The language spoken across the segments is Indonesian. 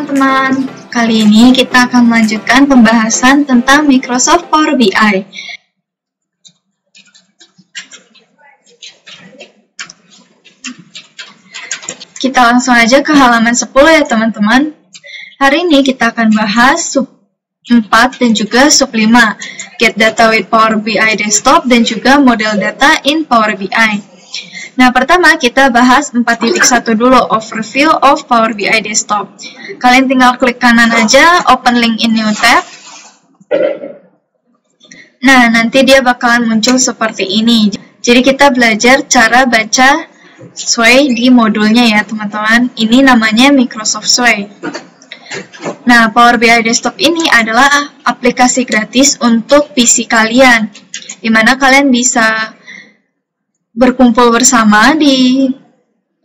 teman-teman, kali ini kita akan melanjutkan pembahasan tentang Microsoft Power BI. Kita langsung aja ke halaman 10 ya teman-teman. Hari ini kita akan bahas sub 4 dan juga sub 5, Get Data with Power BI Desktop dan juga Model Data in Power BI. Nah, pertama kita bahas 4.1 dulu, Overview of Power BI Desktop. Kalian tinggal klik kanan aja, Open Link in New Tab. Nah, nanti dia bakalan muncul seperti ini. Jadi kita belajar cara baca Sway di modulnya ya teman-teman. Ini namanya Microsoft Sway. Nah, Power BI Desktop ini adalah aplikasi gratis untuk PC kalian, dimana kalian bisa berkumpul bersama di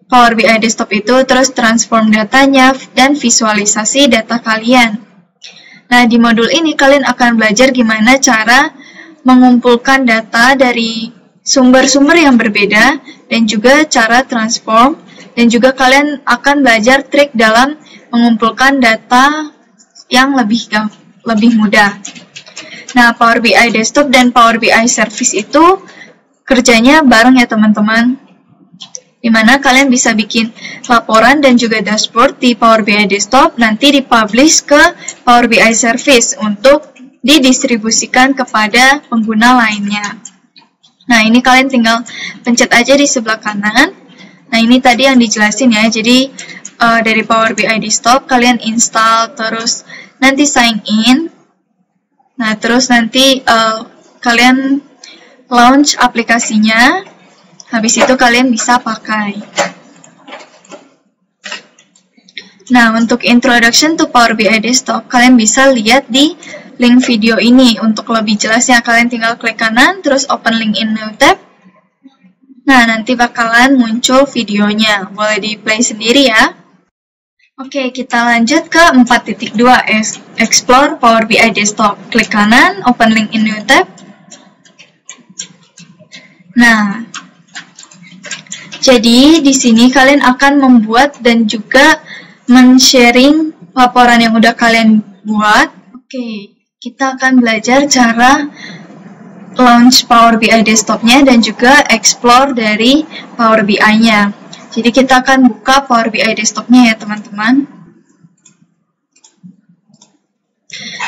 Power BI Desktop itu, terus transform datanya dan visualisasi data kalian. Nah, di modul ini kalian akan belajar gimana cara mengumpulkan data dari sumber-sumber yang berbeda dan juga cara transform, dan juga kalian akan belajar trik dalam mengumpulkan data yang lebih mudah. Nah, Power BI Desktop dan Power BI Service itu kerjanya bareng ya teman-teman, dimana kalian bisa bikin laporan dan juga dashboard di Power BI Desktop, nanti dipublish ke Power BI Service untuk didistribusikan kepada pengguna lainnya. Nah, ini kalian tinggal pencet aja di sebelah kanan. Nah, ini tadi yang dijelasin ya, jadi dari Power BI Desktop kalian install, terus nanti sign in. Nah, terus nanti kalian launch aplikasinya, habis itu kalian bisa pakai. Nah, untuk introduction to Power BI Desktop, kalian bisa lihat di link video ini. Untuk lebih jelasnya, kalian tinggal klik kanan, terus open link in new tab. Nah, nanti bakalan muncul videonya. Boleh di play sendiri ya. Oke, kita lanjut ke 4.2, Explore Power BI Desktop. Klik kanan, open link in new tab. Nah, jadi di sini kalian akan membuat dan juga men-sharing laporan yang udah kalian buat. Oke, kita akan belajar cara launch Power BI Desktop-nya dan juga explore dari Power BI-nya. Jadi kita akan buka Power BI Desktop-nya ya teman-teman.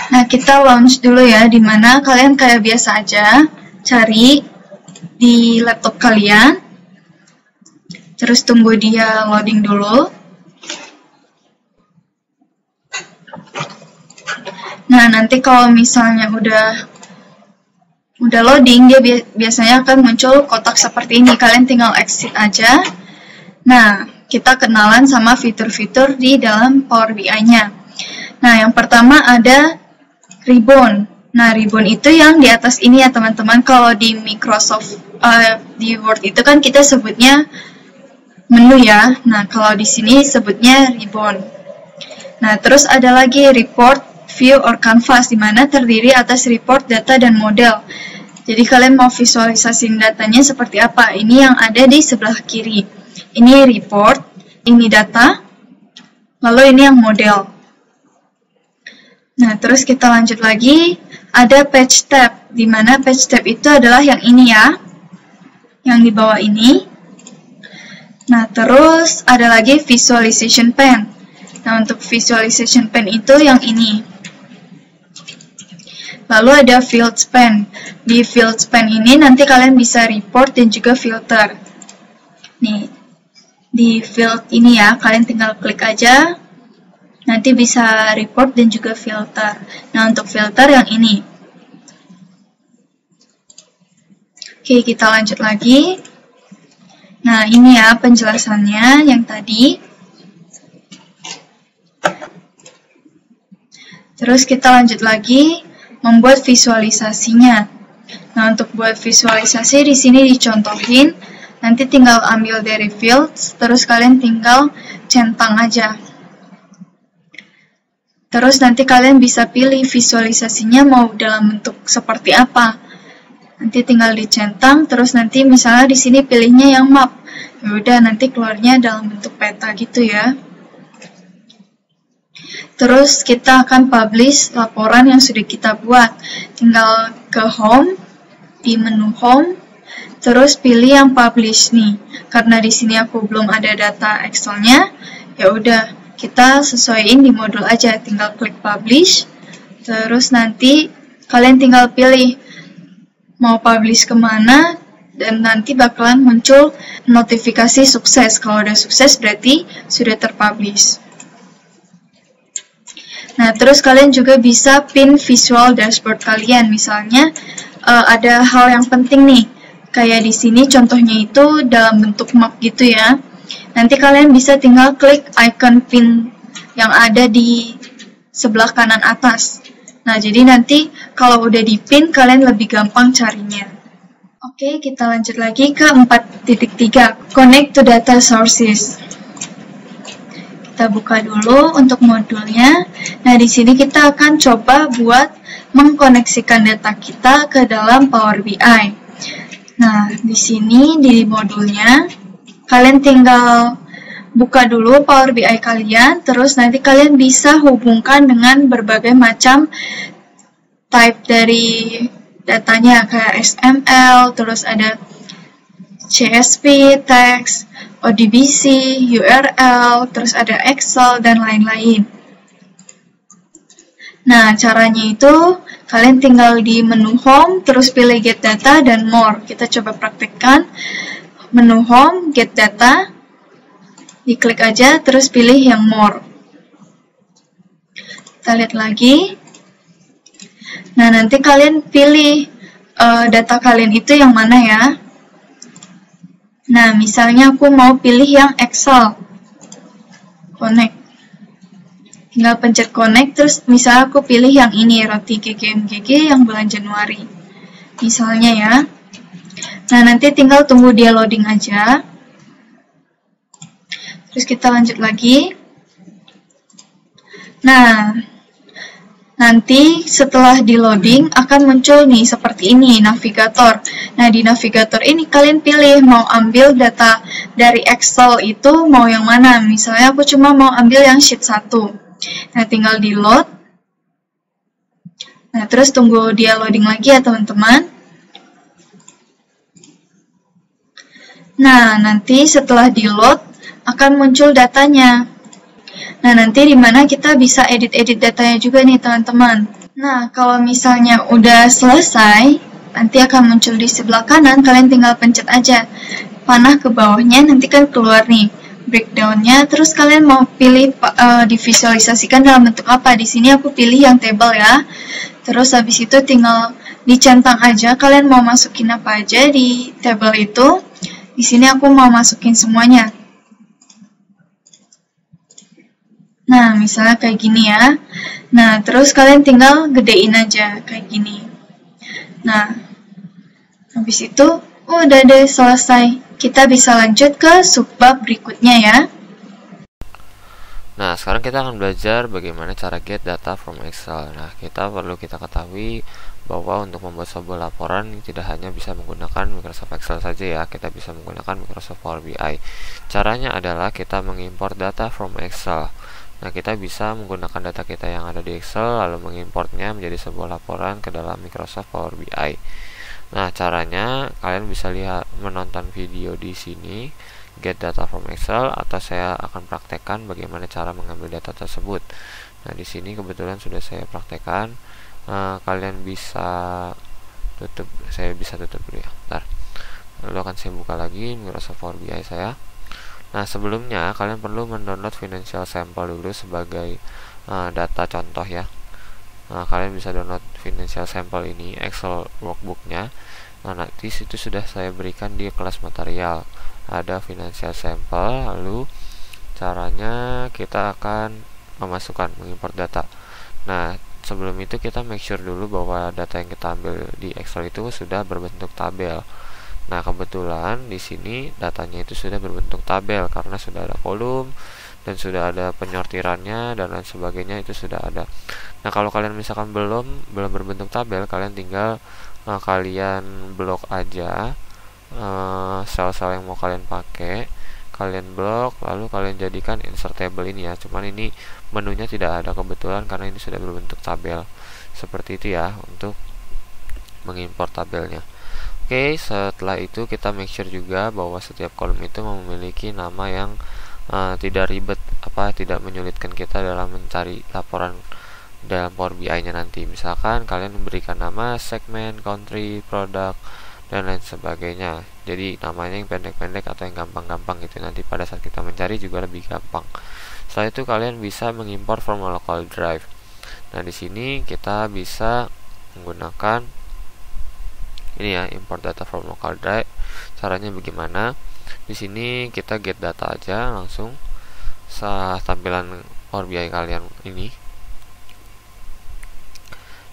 Nah, kita launch dulu ya, dimana kalian kayak biasa aja cari di laptop kalian, terus tunggu dia loading dulu. Nah, nanti kalau misalnya udah loading, dia biasanya akan muncul kotak seperti ini. Kalian tinggal exit aja. Nah, kita kenalan sama fitur-fitur di dalam Power BI-nya. Nah, yang pertama ada ribbon. Nah, ribbon itu yang di atas ini ya teman-teman. Kalau di Microsoft, di Word itu kan kita sebutnya menu ya. Nah, kalau di sini sebutnya ribbon. Nah, terus ada lagi report, view, or canvas, di mana terdiri atas report, data, dan model. Jadi kalian mau visualisasiin datanya seperti apa? Ini yang ada di sebelah kiri. Ini report, ini data, lalu ini yang model. Nah, terus kita lanjut lagi. Ada page tab, di mana page tab itu adalah yang ini ya, yang di bawah ini. Nah, terus ada lagi visualization pane. Nah, untuk visualization pane itu yang ini. Lalu ada fields pane. Di fields pane ini nanti kalian bisa report dan juga filter. Nih, di field ini ya, kalian tinggal klik aja. Nanti bisa report dan juga filter. Nah, untuk filter yang ini. Oke, kita lanjut lagi. Nah, ini ya penjelasannya yang tadi. Terus kita lanjut lagi membuat visualisasinya. Nah, untuk buat visualisasi di sini dicontohin. Nanti tinggal ambil dari fields, terus kalian tinggal centang aja. Terus nanti kalian bisa pilih visualisasinya mau dalam bentuk seperti apa. Nanti tinggal dicentang, terus nanti misalnya di sini pilihnya yang map. Ya udah, nanti keluarnya dalam bentuk peta gitu ya. terus kita akan publish laporan yang sudah kita buat. Tinggal ke home, di menu home, terus pilih yang publish nih. Karena di sini aku belum ada data Excel-nya, ya udah kita sesuaiin di modul aja. Tinggal klik publish, terus nanti kalian tinggal pilih mau publish kemana, dan nanti bakalan muncul notifikasi sukses. Kalau udah sukses berarti sudah terpublish. Nah, terus kalian juga bisa pin visual dashboard kalian. Misalnya ada hal yang penting nih, kayak di sini contohnya itu dalam bentuk map gitu ya. Nanti kalian bisa tinggal klik icon pin yang ada di sebelah kanan atas. Nah, jadi nanti kalau udah di pin, kalian lebih gampang carinya. Oke, kita lanjut lagi ke 4.3, Connect to Data Sources. Kita buka dulu untuk modulnya. Nah, di sini kita akan coba buat mengkoneksikan data kita ke dalam Power BI. Nah, di sini di modulnya, kalian tinggal buka dulu Power BI kalian, terus nanti kalian bisa hubungkan dengan berbagai macam type dari datanya, kayak XML, terus ada CSV, text, ODBC, URL, terus ada Excel, dan lain-lain. Nah, caranya itu kalian tinggal di menu Home, terus pilih Get Data dan More. Kita coba praktekkan. Menu Home, Get Data, diklik aja, terus pilih yang More. Kita lihat lagi. Nah, nanti kalian pilih data kalian itu yang mana ya. Nah, misalnya aku mau pilih yang Excel. Connect. Tinggal pencet Connect, terus misalnya aku pilih yang ini, roti GGMGG yang bulan Januari. Misalnya ya. Nah, nanti tinggal tunggu dia loading aja. Terus kita lanjut lagi. Nah, nanti setelah di loading akan muncul nih seperti ini, navigator. Nah, di navigator ini kalian pilih mau ambil data dari Excel itu mau yang mana. Misalnya aku cuma mau ambil yang sheet 1. Nah, tinggal di load. Nah, terus tunggu dia loading lagi ya teman-teman. Nah, nanti setelah di load akan muncul datanya. Nah, nanti di mana kita bisa edit-edit datanya juga nih, teman-teman. Nah, kalau misalnya udah selesai, nanti akan muncul di sebelah kanan, kalian tinggal pencet aja panah ke bawahnya, nanti kan keluar nih breakdown-nya, terus kalian mau pilih divisualisasikan dalam bentuk apa. Di sini aku pilih yang table ya. Terus habis itu tinggal dicentang aja, kalian mau masukin apa aja di table itu. Di sini aku mau masukin semuanya. Nah, misalnya kayak gini ya. Nah, terus kalian tinggal gedein aja kayak gini. Nah, habis itu udah deh selesai. Kita bisa lanjut ke subbab berikutnya ya. Nah, sekarang kita akan belajar bagaimana cara get data from Excel. Nah, kita ketahui bahwa untuk membuat sebuah laporan tidak hanya bisa menggunakan Microsoft Excel saja ya, kita bisa menggunakan Microsoft Power BI. Caranya adalah kita mengimport data from Excel. Nah, kita bisa menggunakan data kita yang ada di Excel lalu mengimportnya menjadi sebuah laporan ke dalam Microsoft Power BI. Nah, caranya kalian bisa lihat menonton video di sini get data from Excel, atau saya akan praktekkan bagaimana cara mengambil data tersebut. Nah, di sini kebetulan sudah saya praktekkan. Kalian bisa tutup, saya bisa tutup dulu ya. Bentar. Lalu akan saya buka lagi Microsoft Power BI saya. Nah, sebelumnya kalian perlu mendownload financial sample dulu sebagai data contoh ya. Nah, kalian bisa download financial sample ini, Excel workbooknya. Nah, nanti situ sudah saya berikan di kelas material. Ada financial sample, lalu caranya kita akan mengimport data. Nah, sebelum itu kita make sure dulu bahwa data yang kita ambil di Excel itu sudah berbentuk tabel. Nah, kebetulan di sini datanya itu sudah berbentuk tabel karena sudah ada kolom dan sudah ada penyortirannya dan lain sebagainya, itu sudah ada. Nah, kalau kalian misalkan belum berbentuk tabel, kalian tinggal kalian blok aja sel-sel yang mau kalian pakai. kalian blok, lalu kalian jadikan insert table ini ya. Cuman ini menunya tidak ada kebetulan karena ini sudah berbentuk tabel. Seperti itu ya untuk mengimport tabelnya. Oke, setelah itu kita make sure juga bahwa setiap kolom itu memiliki nama yang tidak ribet, tidak menyulitkan kita dalam mencari laporan dalam Power BI-nya nanti. Misalkan kalian memberikan nama segmen, country, product, dan lain sebagainya. Jadi namanya yang pendek-pendek atau yang gampang-gampang gitu, nanti pada saat kita mencari juga lebih gampang. Setelah itu kalian bisa mengimport from local drive. Nah, di sini kita bisa menggunakan ini ya, import data from local drive. Caranya bagaimana? Di sini kita get data aja langsung tampilan Power BI kalian ini.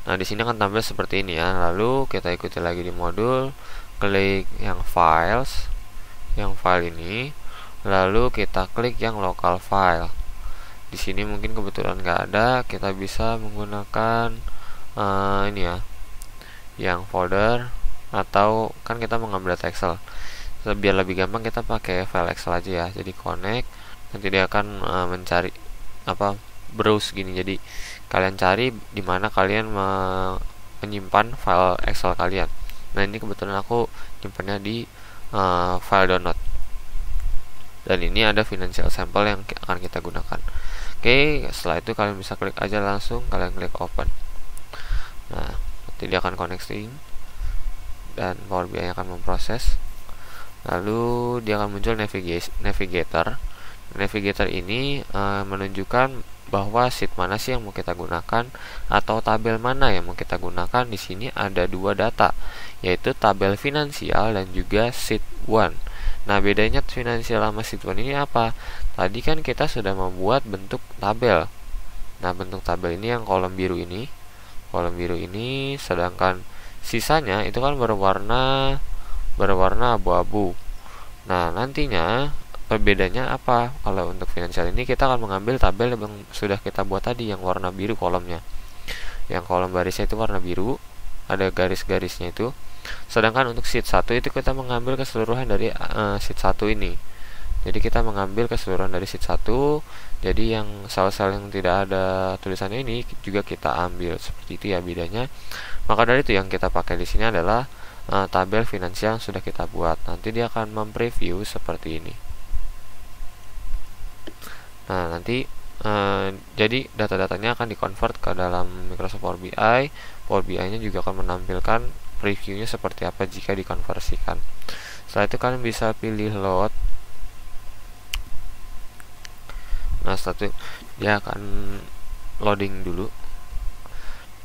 Nah, di sini akan tampil seperti ini ya. Lalu kita ikuti lagi di modul, klik yang files, yang file ini, lalu kita klik yang local file. Di sini mungkin kebetulan nggak ada, kita bisa menggunakan ini ya, yang folder, atau kan kita mengambil data Excel. Biar lebih gampang kita pakai file Excel aja ya. Jadi connect, nanti dia akan mencari browse gini. Jadi kalian cari di mana kalian menyimpan file Excel kalian. Nah, ini kebetulan aku nyimpannya di file download. Dan ini ada financial sample yang akan kita gunakan. Oke, setelah itu kalian bisa klik aja langsung, kalian klik open. Nah, nanti dia akan connecting dan Power BI akan memproses. Lalu dia akan muncul navigator. Navigator ini menunjukkan bahwa sheet mana sih yang mau kita gunakan atau tabel mana yang mau kita gunakan. Di sini ada dua data, yaitu tabel finansial dan juga sheet 1. Nah, bedanya finansial sama sheet 1 ini apa? Tadi kan kita sudah membuat bentuk tabel. Nah, bentuk tabel ini yang kolom biru ini, sedangkan sisanya itu kan berwarna abu-abu. Nah, nantinya perbedaannya apa? Kalau untuk finansial ini kita akan mengambil tabel yang sudah kita buat tadi, yang warna biru kolomnya. Yang kolom barisnya itu warna biru, ada garis-garisnya itu. Sedangkan untuk sheet 1 itu kita mengambil keseluruhan dari sheet 1 ini. Jadi kita mengambil keseluruhan dari sheet 1. Jadi yang sel-sel yang tidak ada tulisannya ini juga kita ambil. Seperti itu ya bedanya. Maka dari itu yang kita pakai di sini adalah tabel finansial yang sudah kita buat. Nanti dia akan mempreview seperti ini. Nah, nanti jadi data-datanya akan dikonvert ke dalam Microsoft Power BI. Power BI-nya juga akan menampilkan previewnya seperti apa jika dikonversikan. Setelah itu kalian bisa pilih load. Nah, setelah itu dia akan loading dulu.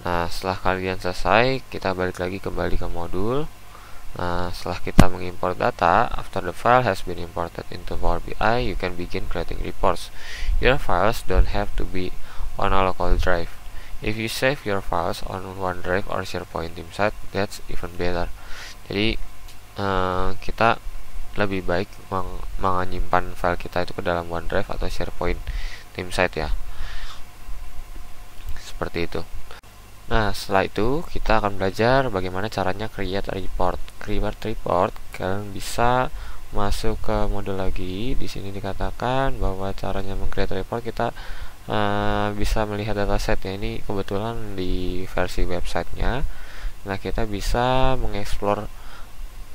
Nah, setelah kalian selesai, kita balik lagi kembali ke modul. Nah, setelah kita mengimport data, after the file has been imported into Power BI, you can begin creating reports. Your files don't have to be on a local drive. If you save your files on OneDrive or SharePoint team site, that's even better. Jadi kita lebih baik menyimpan file kita itu ke dalam OneDrive atau SharePoint team site ya. Seperti itu. Nah, setelah itu kita akan belajar bagaimana caranya create report. Create report, kalian bisa masuk ke modul lagi. Di sini dikatakan bahwa caranya meng-create report kita bisa melihat dataset ya. Ini kebetulan di versi websitenya. Nah, kita bisa mengeksplor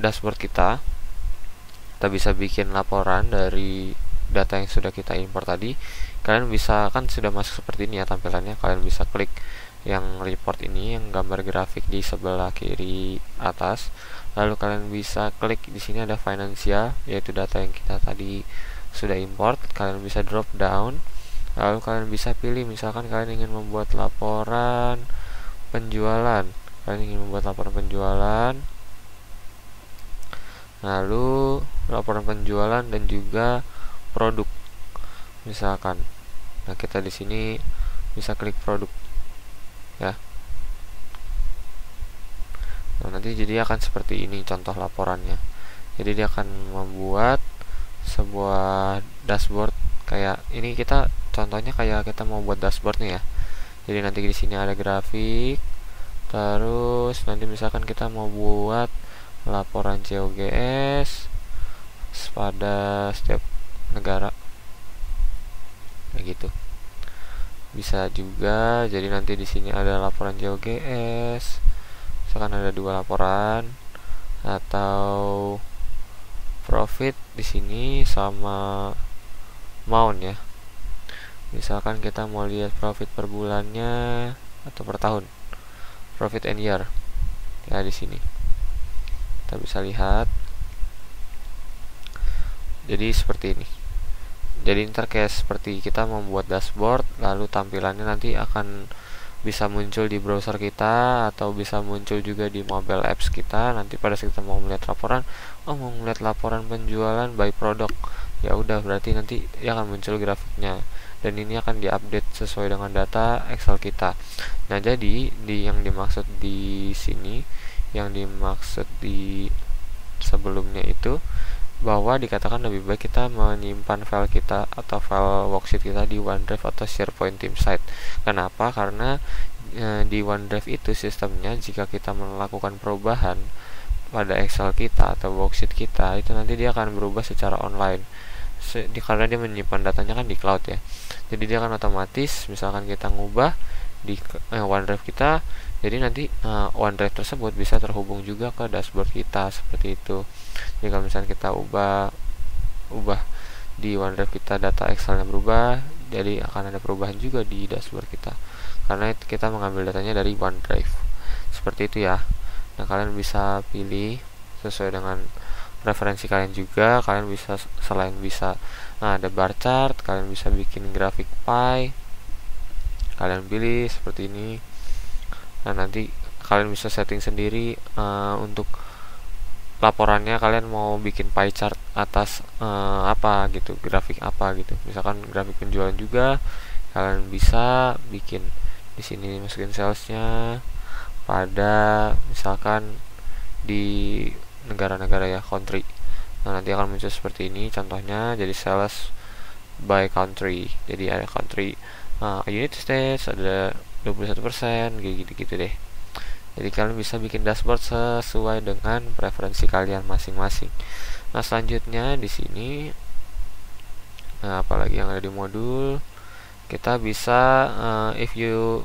dashboard kita. Kita bisa bikin laporan dari data yang sudah kita import tadi. Kalian bisa, kan sudah masuk seperti ini ya tampilannya. Kalian bisa klik yang report ini, yang gambar grafik di sebelah kiri atas. Lalu kalian bisa klik di sini ada financial, yaitu data yang kita tadi sudah import. Kalian bisa drop down. Lalu kalian bisa pilih, misalkan kalian ingin membuat laporan penjualan. Lalu laporan penjualan dan juga produk. Misalkan. Nah, kita di sini bisa klik produk. Ya. Nah, nanti jadi akan seperti ini contoh laporannya. Jadi dia akan membuat sebuah dashboard kayak ini. Kita contohnya kayak kita mau buat dashboard nih ya. Jadi nanti di sini ada grafik. Terus nanti misalkan kita mau buat laporan COGS pada setiap negara kayak gitu. Bisa juga jadi nanti di sini ada laporan GeoGS, misalkan ada 2 laporan, atau profit di sini sama amount ya. Misalkan kita mau lihat profit per bulannya atau per tahun, profit and year ya, di sini kita bisa lihat. Jadi seperti ini. Jadi ntar kayak seperti kita membuat dashboard, lalu tampilannya nanti akan bisa muncul di browser kita atau bisa muncul juga di mobile apps kita. Nanti pada saat kita mau melihat laporan, mau melihat laporan penjualan by product, ya udah berarti nanti dia akan muncul grafiknya, dan ini akan diupdate sesuai dengan data Excel kita. Nah, jadi yang dimaksud di sini, yang dimaksud di sebelumnya itu bahwa dikatakan lebih baik kita menyimpan file kita atau file worksheet kita di OneDrive atau SharePoint Team Site. Kenapa? Karena di OneDrive itu sistemnya jika kita melakukan perubahan pada Excel kita atau worksheet kita, itu nanti dia akan berubah secara online. Karena dia menyimpan datanya kan di cloud ya. Jadi dia akan otomatis, misalkan kita ngubah di OneDrive kita, jadi nanti OneDrive tersebut bisa terhubung juga ke dashboard kita seperti itu. Jika misalnya kita ubah di OneDrive kita, data Excelnya berubah, jadi akan ada perubahan juga di dashboard kita karena kita mengambil datanya dari OneDrive seperti itu ya. Nah, kalian bisa pilih sesuai dengan preferensi kalian juga. Kalian bisa selain bisa ada bar chart, kalian bisa bikin grafik pie, kalian pilih seperti ini. Nah, nanti kalian bisa setting sendiri untuk laporannya, kalian mau bikin pie chart atas apa gitu, grafik apa gitu. Misalkan grafik penjualan juga, kalian bisa bikin di sini, masukin salesnya pada misalkan di negara-negara ya, country. Nah, nanti akan muncul seperti ini contohnya, jadi sales by country. Jadi ada country United States ada 21%, kayak gitu-gitu deh. Jadi kalian bisa bikin dashboard sesuai dengan preferensi kalian masing-masing. Nah, selanjutnya di sini apalagi yang ada di modul, kita bisa if you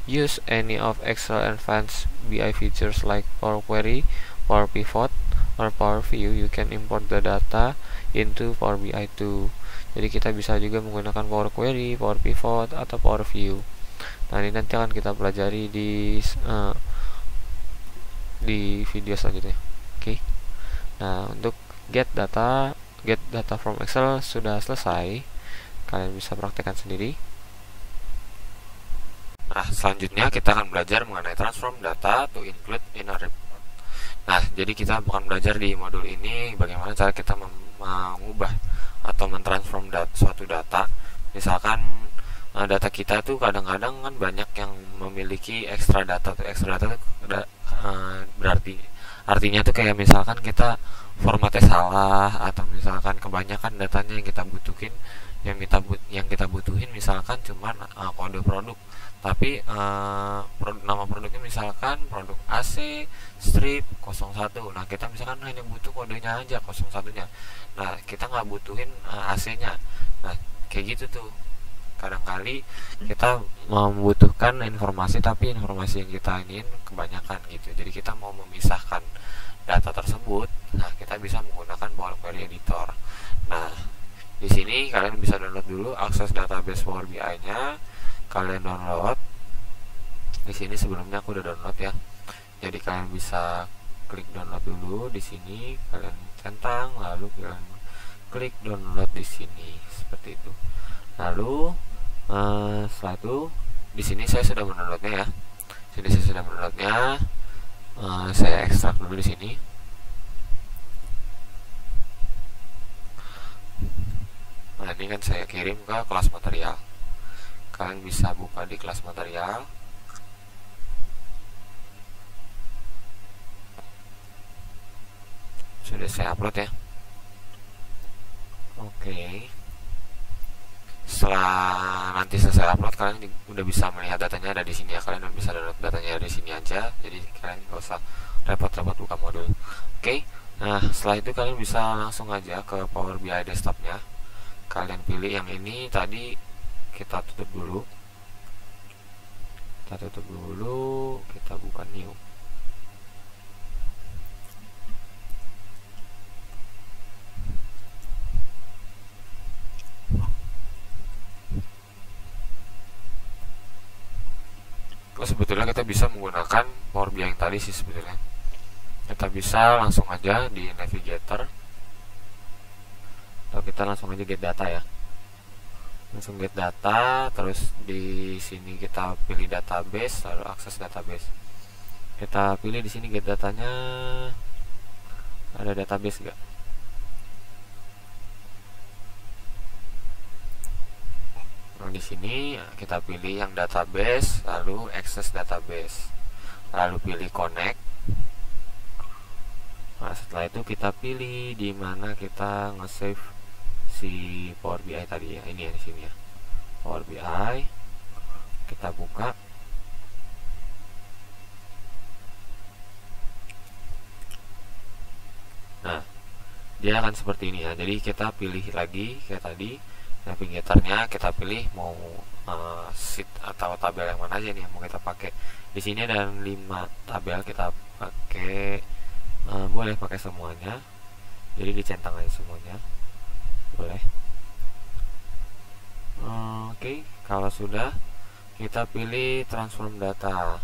use any of Excel Advanced BI features like Power Query, Power Pivot, or Power View, you can import the data into Power BI too. Jadi kita bisa juga menggunakan Power Query, Power Pivot, atau Power View. Nah, ini nanti akan kita pelajari di video selanjutnya. Oke. Nah, untuk get data from Excel sudah selesai. Kalian bisa praktekkan sendiri. Nah, selanjutnya kita akan belajar mengenai transform data to include in a report. Nah, jadi kita akan belajar di modul ini bagaimana cara kita mengubah atau mentransform suatu data. Misalkan data kita tuh kadang-kadang kan banyak yang memiliki extra data tuh. Extra data tuh berarti artinya tuh kayak misalkan kita formatnya salah, atau misalkan kebanyakan datanya yang kita butuhin misalkan cuman kode produk, tapi nama produknya misalkan produk AC strip 01. Nah, kita misalkan hanya butuh kodenya aja 01-nya. Nah, kita nggak butuhin AC-nya. Nah, kayak gitu tuh. Kadang-kali kita membutuhkan informasi, tapi informasi yang kita ingin kebanyakan gitu. Jadi kita mau memisahkan data tersebut. Nah, kita bisa menggunakan Power Query Editor. Nah, di sini kalian bisa download dulu akses database Power BI-nya. Kalian download. Di sini sebelumnya aku udah download ya. Jadi kalian bisa klik download dulu di sini, kalian centang, lalu kalian klik download di sini seperti itu. Lalu setelah itu di sini saya sudah mendownloadnya ya. Jadi saya sudah mendownloadnya. Saya ekstrak dulu di sini. Nah, ini kan saya kirim ke kelas material. Kalian bisa buka di kelas material. Sudah saya upload ya. Oke. Setelah nanti selesai upload, kalian udah bisa melihat datanya ada di sini ya. Kalian udah bisa download datanya dari sini aja. Jadi kalian nggak usah repot-repot buka modul. Oke. Nah, setelah itu kalian bisa langsung aja ke Power BI desktopnya. kalian pilih yang ini tadi, kita tutup dulu, kita buka new. Sebetulnya kita bisa menggunakan Power BI yang tadi sih sebetulnya. Kita bisa langsung aja di navigator, atau kita langsung aja get data ya. Langsung get data, terus di sini kita pilih database, lalu akses database. Kita pilih di sini get datanya, ada database enggak? Nah, di sini kita pilih yang database, lalu access database, lalu pilih connect. Nah, setelah itu kita pilih di mana kita nge-save si Power BI tadi ya. Ini ya, di sini ya, Power BI. Kita buka. Nah, dia akan seperti ini ya. Jadi kita pilih lagi kayak tadi, navigatornya kita pilih mau sheet atau tabel yang mana aja nih yang mau kita pakai. Di sini ada 5 tabel, kita pakai boleh pakai semuanya, jadi dicentang aja semuanya, boleh. Oke, kalau sudah kita pilih transform data.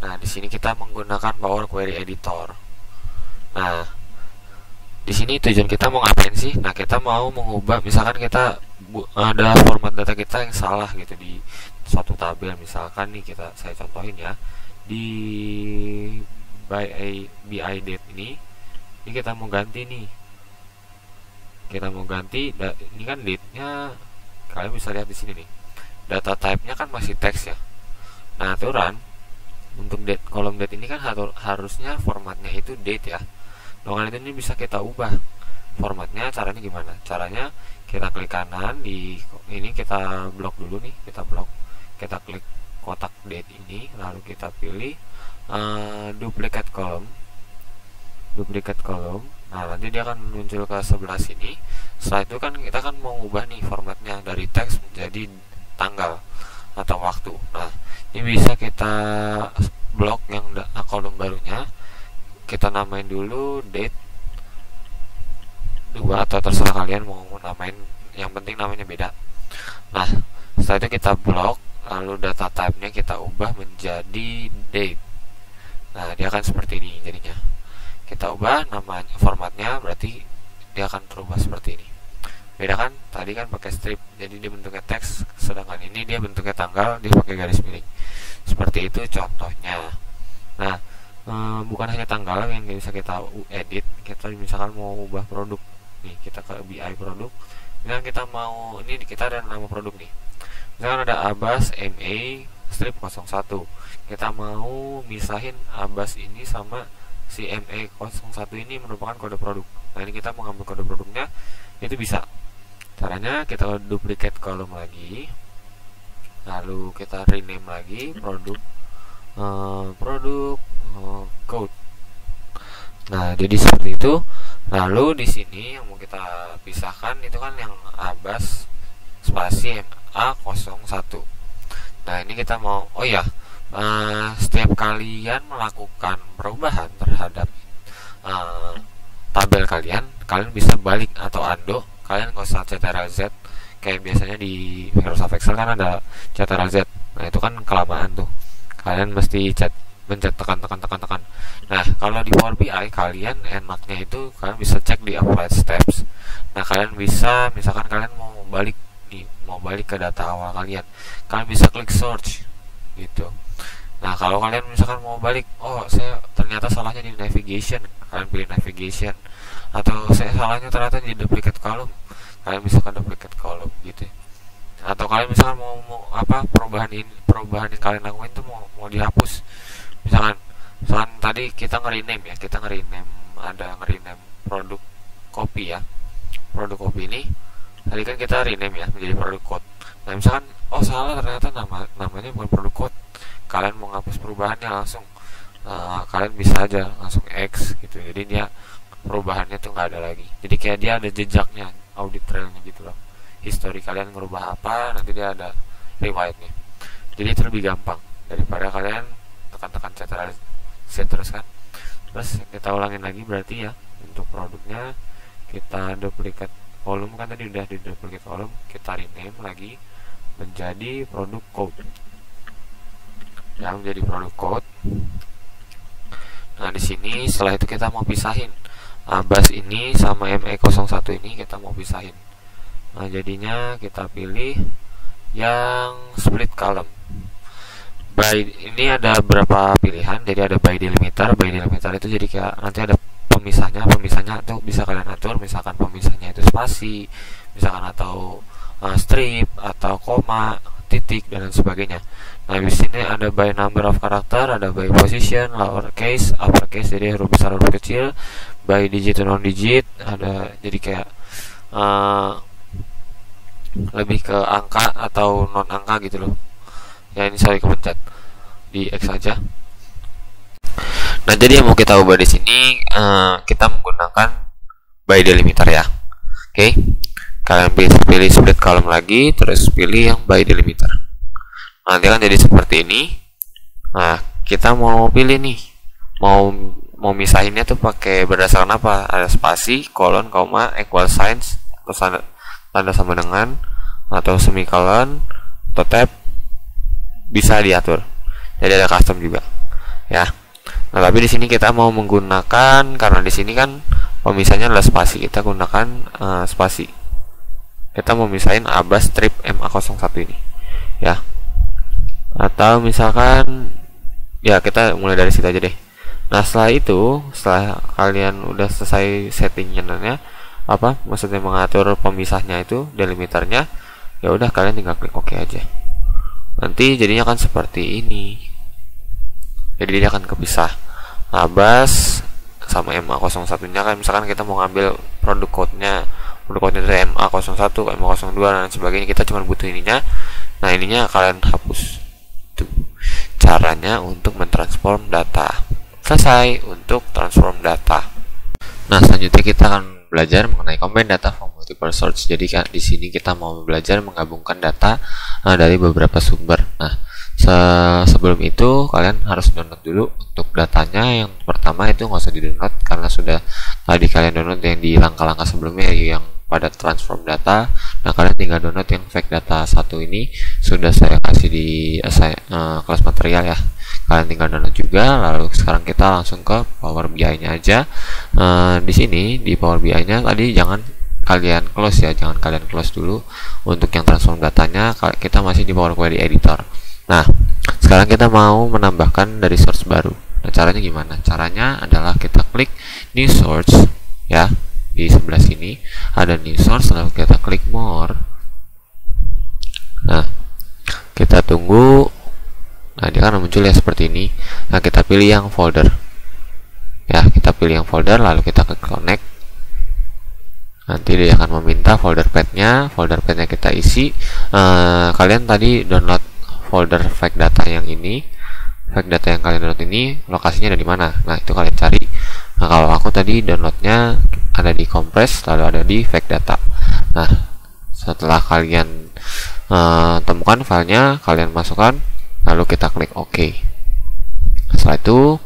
Nah, di sini kita menggunakan Power Query Editor. Nah, di sini tujuan kita mau ngapain sih? Nah, kita mau mengubah, misalkan kita ada format data kita yang salah gitu di suatu tabel, misalkan nih saya contohin ya, di BI date ini kita mau ganti nih, ini kan date-nya kalian bisa lihat di sini nih, data type-nya kan masih teks ya. Nah, aturan untuk date, kolom date ini kan harusnya formatnya itu date ya. Nah, ini bisa kita ubah formatnya. Caranya gimana? Caranya kita klik kanan di ini, kita blok dulu nih, kita klik kotak date ini, lalu kita pilih duplicate column. Nah, nanti dia akan muncul ke sebelah sini. Setelah itu kan kita kan mau ubah nih formatnya dari teks menjadi tanggal atau waktu. Nah, ini bisa kita blok yang kolom barunya, kita namain dulu date 2 atau terserah kalian mau namain, yang penting namanya beda. Nah, setelah itu kita blok, lalu data type-nya kita ubah menjadi date. Nah, dia akan seperti ini jadinya. Kita ubah namanya, formatnya, berarti dia akan berubah seperti ini. Beda kan? Tadi kan pakai strip, jadi dia bentuknya teks, sedangkan ini dia bentuknya tanggal, dia pakai garis miring. Seperti itu contohnya. Nah, bukan hanya tanggal yang bisa kita edit, kita misalkan mau ubah produk nih, kita ke BI produk, misalkan kita mau, ini kita ada nama produk nih, misalkan ada Abas MA strip 01, kita mau misahin Abas ini sama si MA 01 ini merupakan kode produk. Nah, ini kita mengambil kode produknya, itu bisa. Caranya kita duplicate kolom lagi, lalu kita rename lagi produk code. Nah, jadi seperti itu. Lalu di sini yang mau kita pisahkan itu kan yang Abas spasi MA01. Nah, ini kita mau, oh ya, setiap kalian melakukan perubahan terhadap tabel kalian bisa balik atau undo. Kalian nggak usah Ctrl Z kayak biasanya di Microsoft Excel kan ada Ctrl Z. Nah, itu kan kelamaan tuh, kalian mesti mencet tekan. Nah, kalau di Power BI kalian enaknya itu kalian bisa cek di Applied Steps. Nah, kalian bisa, misalkan kalian mau balik ke data awal kalian bisa klik search gitu. Nah, kalau kalian misalkan mau balik, oh saya ternyata salahnya di navigation, kalian pilih navigation. Atau saya salahnya ternyata di duplicate column, kalian bisa ke duplicate column gitu. Atau kalian misalkan mau perubahan yang kalian lakukan itu mau dihapus. Misalkan tadi kita nge-rename ya, ada nge-rename produk kopi ya. Produk kopi ini tadi kan kita rename ya menjadi produk code. Nah, misalkan oh salah, ternyata namanya bukan produk code, kalian mau ngapus perubahannya langsung, kalian bisa aja langsung X gitu. Jadi dia perubahannya tuh nggak ada lagi. Jadi kayak dia ada jejaknya, audit trailnya gitu loh. History kalian ngerubah apa, nanti dia ada riwayatnya. Jadi itu lebih gampang daripada kalian tekan-tekan set terus kan. Terus kita ulangin lagi berarti ya, untuk produknya kita duplicate volume, kan tadi udah di duplicate volume, kita rename lagi menjadi produk code. Yang menjadi produk code. Nah, di sini setelah itu kita mau pisahin bus ini sama ME01 ini, kita mau pisahin. Nah, jadinya kita pilih yang split column. Ini ada berapa pilihan, jadi ada by delimiter. By delimiter itu jadi kayak nanti ada pemisahnya tuh bisa kalian atur, misalkan pemisahnya itu spasi, misalkan atau strip atau koma, titik dan lain sebagainya. Nah, di sini ada by number of character, ada by position, lowercase, uppercase, jadi huruf besar huruf kecil, by digit non digit, ada jadi kayak lebih ke angka atau non angka gitu loh. Ya, ini sorry kepencet di X saja. Nah, jadi yang mau kita ubah di sini kita menggunakan by delimiter ya. Oke. Kalian pilih split column lagi, terus pilih yang by delimiter. Nanti kan jadi seperti ini. Nah, kita mau pilih nih, mau misahinnya tuh pakai berdasarkan apa? Ada spasi, kolon, koma, equal signs, terus tanda sama dengan, atau semicolon, atau tab, bisa diatur. Jadi ada custom juga, ya. Nah, tapi di sini kita mau menggunakan, karena di sini kan pemisahnya adalah spasi, kita gunakan spasi. Kita mau misahin abas strip MA01 ini, ya. Atau misalkan ya kita mulai dari situ aja deh. Nah, setelah kalian udah selesai settingnya, maksudnya mengatur pemisahnya itu, delimiternya, ya udah kalian tinggal klik OK aja. Nanti jadinya kan seperti ini. Jadi dia akan kepisah abas sama MA01 nya kan, misalkan kita mau ngambil produk code-nya dari MA01, MA02 dan sebagainya, kita cuma butuh ininya. Nah, ininya kalian hapus. Itu caranya untuk mentransform data. Selesai untuk transform data. Nah, selanjutnya kita akan belajar mengenai combine data from multiple source. Jadi di sini kita mau belajar menggabungkan data dari beberapa sumber. Nah, sebelum itu kalian harus download dulu untuk datanya. Yang pertama itu nggak usah di download karena sudah tadi kalian download yang di langkah-langkah sebelumnya yang pada transform data. Nah, kalian tinggal download yang fake data satu ini, sudah saya kasih di kelas material ya. Kalian tinggal download juga. Lalu sekarang kita langsung ke Power BI-nya aja. Di sini di Power BI-nya tadi jangan kalian close ya, jangan kalian close dulu. Untuk yang transform datanya kita masih di Power Query Editor. Nah, sekarang kita mau menambahkan dari source baru. Nah, caranya gimana? Caranya adalah kita klik new source ya. Di sebelah sini ada new source, lalu kita klik more. Nah, kita tunggu. Nah, dia akan muncul ya seperti ini. Nah, kita pilih yang folder ya, kita pilih yang folder, lalu kita klik connect. Nanti dia akan meminta folder path-nya kita isi. Kalian tadi download folder fake data yang ini, fake data yang kalian download ini lokasinya ada di mana? Nah, itu kalian cari. Nah, kalau aku tadi downloadnya ada di compress, lalu ada di fake data. Nah, setelah kalian temukan filenya, kalian masukkan, lalu kita klik OK. Setelah itu,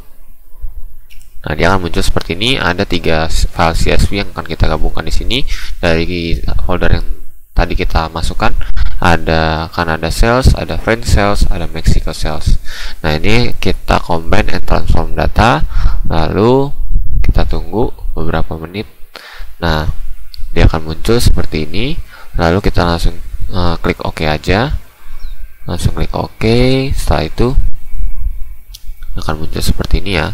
nah, dia akan muncul seperti ini. Ada 3 file CSV yang akan kita gabungkan di sini dari folder yang tadi kita masukkan. Ada Canada sales, ada French sales, ada Mexico sales. Nah, ini kita combine and transform data, lalu kita tunggu beberapa menit. Nah, dia akan muncul seperti ini. Lalu kita langsung klik OK aja. Langsung klik OK. Setelah itu akan muncul seperti ini ya.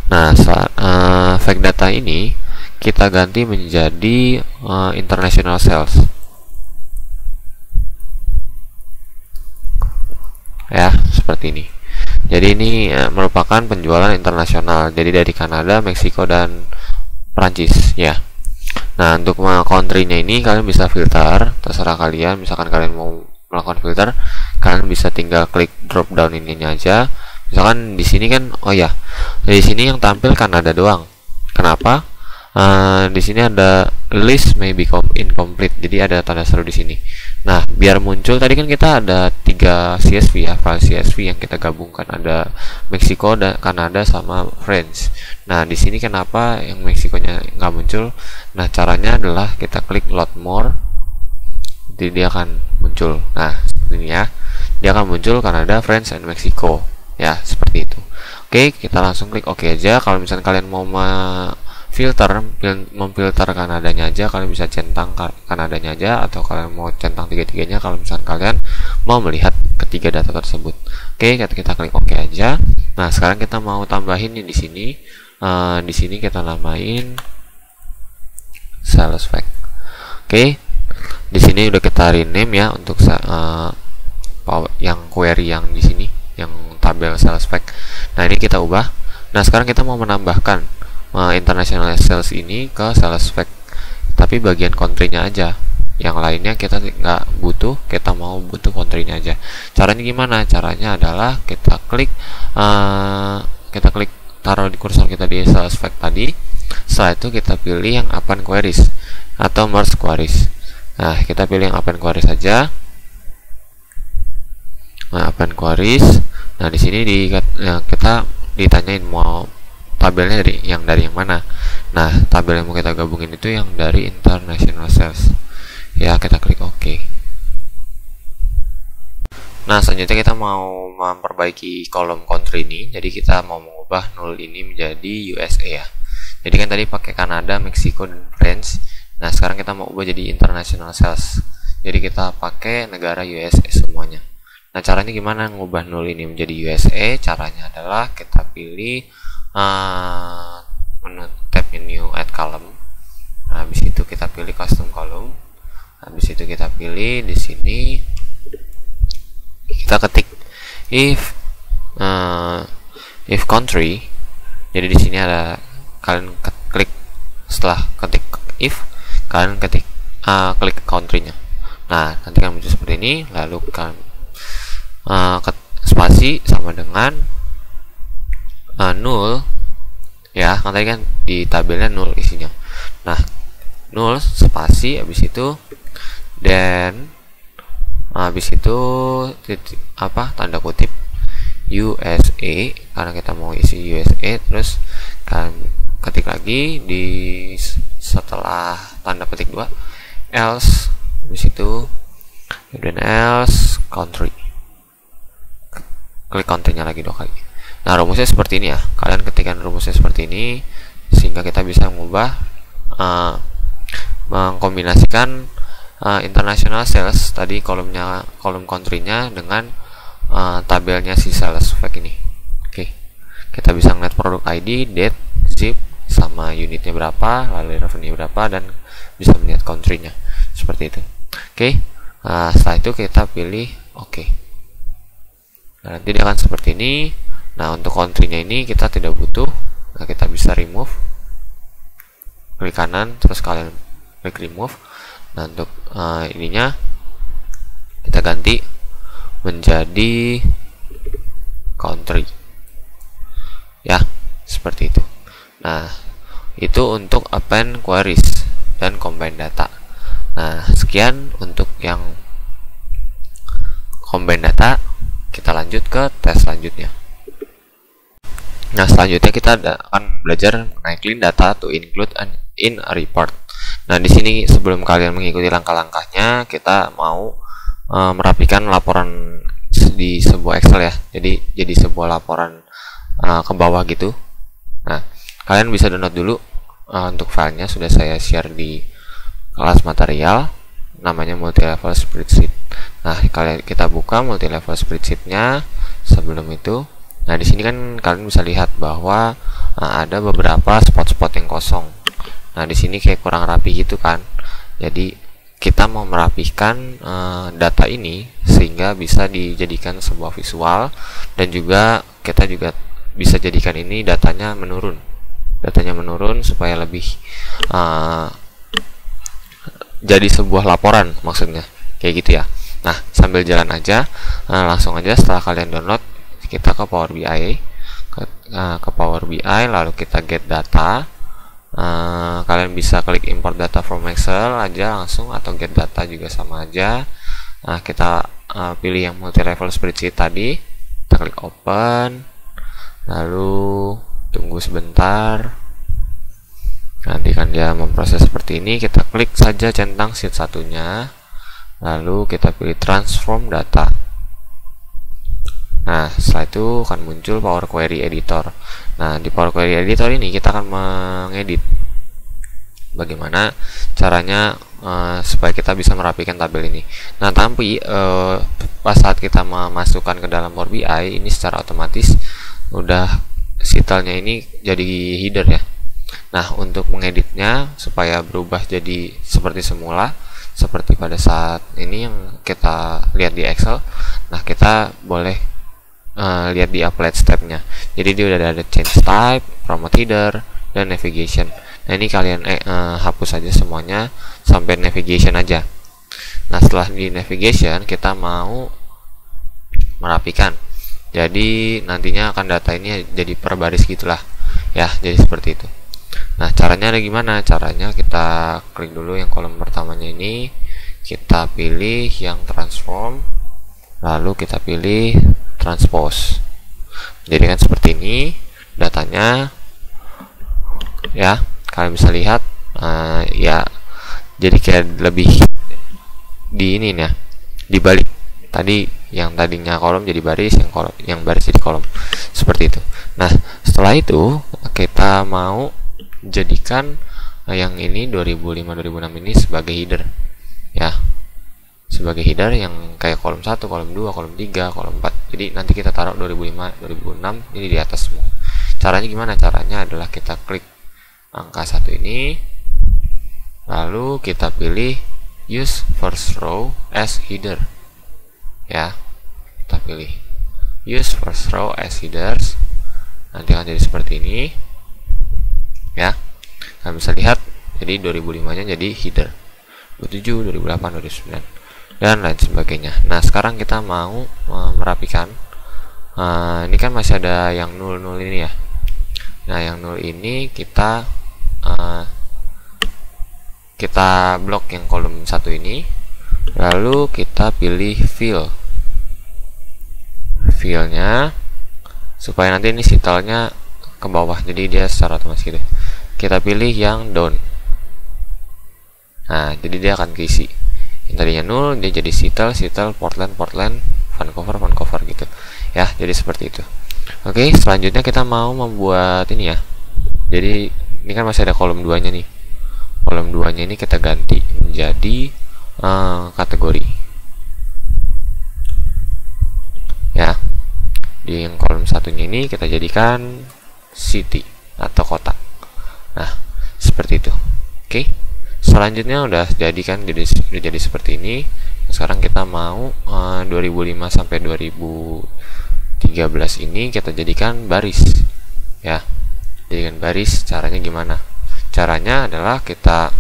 Nah, fake data ini kita ganti menjadi international sales ya, seperti ini. Jadi ini merupakan penjualan internasional, jadi dari Kanada, Meksiko, dan Prancis ya. Nah, untuk country-nya ini kalian bisa filter, terserah kalian. Misalkan kalian mau melakukan filter, kalian bisa tinggal klik drop down ininya aja. Misalkan di sini kan, oh ya, di sini yang tampil Kanada doang. Kenapa? Di sini ada list may be incomplete, jadi ada tanda seru di sini. Nah, biar muncul, tadi kan kita ada 3 CSV ya, file CSV yang kita gabungkan, ada Meksiko, Kanada, sama France. Nah, di sini kenapa yang Meksikonya nggak muncul? Nah, caranya adalah kita klik load more, jadi dia akan muncul. Nah, ini ya, dia akan muncul Kanada, France, and Mexico ya, seperti itu. Oke, kita langsung klik OK aja. Kalau misalnya kalian mau memfilter Kanadanya aja, kalian bisa centang Kanadanya aja, atau kalian mau centang tiga-tiganya kalau misalnya kalian mau melihat ketiga data tersebut. Oke, kita klik OK aja. Nah, sekarang kita mau tambahin di sini. Di sini kita namain sales fact. Oke, di sini udah kita rename ya untuk yang query yang di sini, yang tabel sales fact. Nah, ini kita ubah. Nah, sekarang kita mau menambahkan international sales ini ke sales fact, tapi bagian country-nya aja. Yang lainnya kita nggak butuh, kita mau butuh country-nya aja. Caranya gimana? Caranya adalah kita klik taruh di kursor kita di sales fact tadi. Setelah itu kita pilih yang append queries atau merge queries. Nah, kita pilih yang append queries saja. Nah, append queries. Nah, di sini kita ditanyain mau tabelnya dari yang mana. Nah, tabel yang mau kita gabungin itu yang dari international sales. Ya, kita klik OK. Nah, selanjutnya kita mau memperbaiki kolom country ini. Jadi kita mau mengubah null ini menjadi USA ya. Jadi kan tadi pakai Kanada, Meksiko, dan France. Nah, sekarang kita mau ubah jadi international sales. Jadi kita pakai negara USA semuanya. Nah, caranya gimana ngubah null ini menjadi USA? Caranya adalah kita pilih tab menu add column. Nah, habis itu kita pilih custom column. Habis itu kita pilih di sini, kita ketik if country. Jadi di sini ada, kalian klik, setelah ketik if, kalian klik country-nya. Nah, nanti kan muncul seperti ini. Lalu kalian spasi sama dengan null ya, kan tadi kan di tabelnya null isinya. Nah, null spasi, habis itu dan habis itu tanda kutip USA, karena kita mau isi USA. Terus kan ketik lagi di setelah tanda petik 2 else, habis itu dan else country, klik country-nya lagi 2 kali. Nah, rumusnya seperti ini ya, kalian ketikkan rumusnya seperti ini sehingga kita bisa mengubah mengkombinasikan international sales tadi, kolom country-nya dengan tabelnya si sales fact ini. Oke, kita bisa ngeliat produk ID, date, zip, sama unitnya berapa, lalu revenue berapa, dan bisa melihat country-nya seperti itu. Oke, setelah itu kita pilih OK. Nah, nanti dia akan seperti ini. Nah, untuk country-nya ini kita tidak butuh. Nah, kita bisa remove, klik kanan, terus kalian klik remove. Nah, untuk ininya kita ganti menjadi country ya, seperti itu. Nah, itu untuk append queries dan combine data. Nah, sekian untuk yang combine data. Kita lanjut ke tes selanjutnya. Nah, selanjutnya kita akan belajar mengenai clean data to include in a report. Nah, di sini sebelum kalian mengikuti langkah-langkahnya, kita mau merapikan laporan di sebuah Excel ya. Jadi sebuah laporan ke bawah gitu. Nah, kalian bisa download dulu untuk filenya, sudah saya share di kelas material, namanya multi-level spreadsheet. Nah, kita buka multi-level spreadsheet-nya. Sebelum itu, nah di sini kan kalian bisa lihat bahwa ada beberapa spot-spot yang kosong. Nah, di sini kayak kurang rapi gitu kan. Jadi kita mau merapihkan data ini sehingga bisa dijadikan sebuah visual, dan juga kita juga bisa jadikan ini datanya menurun supaya lebih jadi sebuah laporan, maksudnya kayak gitu ya. Nah, sambil jalan aja, langsung aja setelah kalian download, kita ke Power BI, lalu kita get data. Kalian bisa klik import data from Excel aja langsung, atau get data juga sama aja. Nah, kita pilih yang multi level spreadsheet tadi, kita klik open, lalu tunggu sebentar. Nanti kan dia memproses seperti ini. Kita klik saja centang sheet satunya, lalu kita pilih transform data. Nah, setelah itu akan muncul Power Query Editor. Nah, di Power Query Editor ini kita akan mengedit. Bagaimana caranya supaya kita bisa merapikan tabel ini. Nah, tapi pas saat kita memasukkan ke dalam Power BI, ini secara otomatis udah titelnya ini jadi header ya. Nah, untuk mengeditnya supaya berubah jadi seperti semula, seperti pada saat ini yang kita lihat di Excel, nah kita boleh lihat di apply stepnya. Jadi dia udah ada change type, promote header, dan navigation. Nah, ini kalian hapus saja semuanya sampai navigation aja. Nah, setelah di navigation kita mau merapikan. Jadi nantinya akan data ini jadi per baris gitulah ya, jadi seperti itu. Nah, caranya ada gimana? Caranya kita klik dulu yang kolom pertamanya ini, kita pilih yang transform, lalu kita pilih transpose. Jadi kan seperti ini datanya ya, kalian bisa lihat ya, jadi kayak lebih di ini ya, dibalik. Tadi yang tadinya kolom jadi baris, yang baris jadi kolom, seperti itu. Nah, setelah itu kita mau jadikan yang ini 2005-2006 ini sebagai header ya, sebagai header yang kayak kolom 1, kolom 2, kolom 3, kolom 4. Jadi nanti kita taruh 2005, 2006 ini di atas semua. Caranya gimana? Caranya adalah kita klik angka 1 ini, lalu kita pilih use first row as header ya, kita pilih use first row as headers. Nanti akan jadi seperti ini ya. Kalian bisa lihat, jadi 2005 nya jadi header, 2007, 2008, 2009 dan lain sebagainya. Nah, sekarang kita mau merapikan. Ini kan masih ada yang 00 ini ya. Nah, yang 0 ini kita blok yang kolom 1 ini, lalu kita pilih fill-nya supaya nanti ini titelnya ke bawah, jadi dia secara otomatis gitu. Kita pilih yang down. Nah, jadi dia akan keisi. Yang tadinya 0 dia jadi title, Portland, Vancouver gitu ya, jadi seperti itu. Oke, selanjutnya kita mau membuat ini ya. Jadi ini kan masih ada kolom 2 nya nih. Kolom 2 nya ini kita ganti menjadi kategori ya. Di yang kolom satunya ini kita jadikan city atau kota. Nah, seperti itu. Oke, selanjutnya udah jadi kan, udah jadi seperti ini. Sekarang kita mau 2005 sampai 2013 ini kita jadikan baris ya. Jadikan baris. Caranya gimana? Caranya adalah kita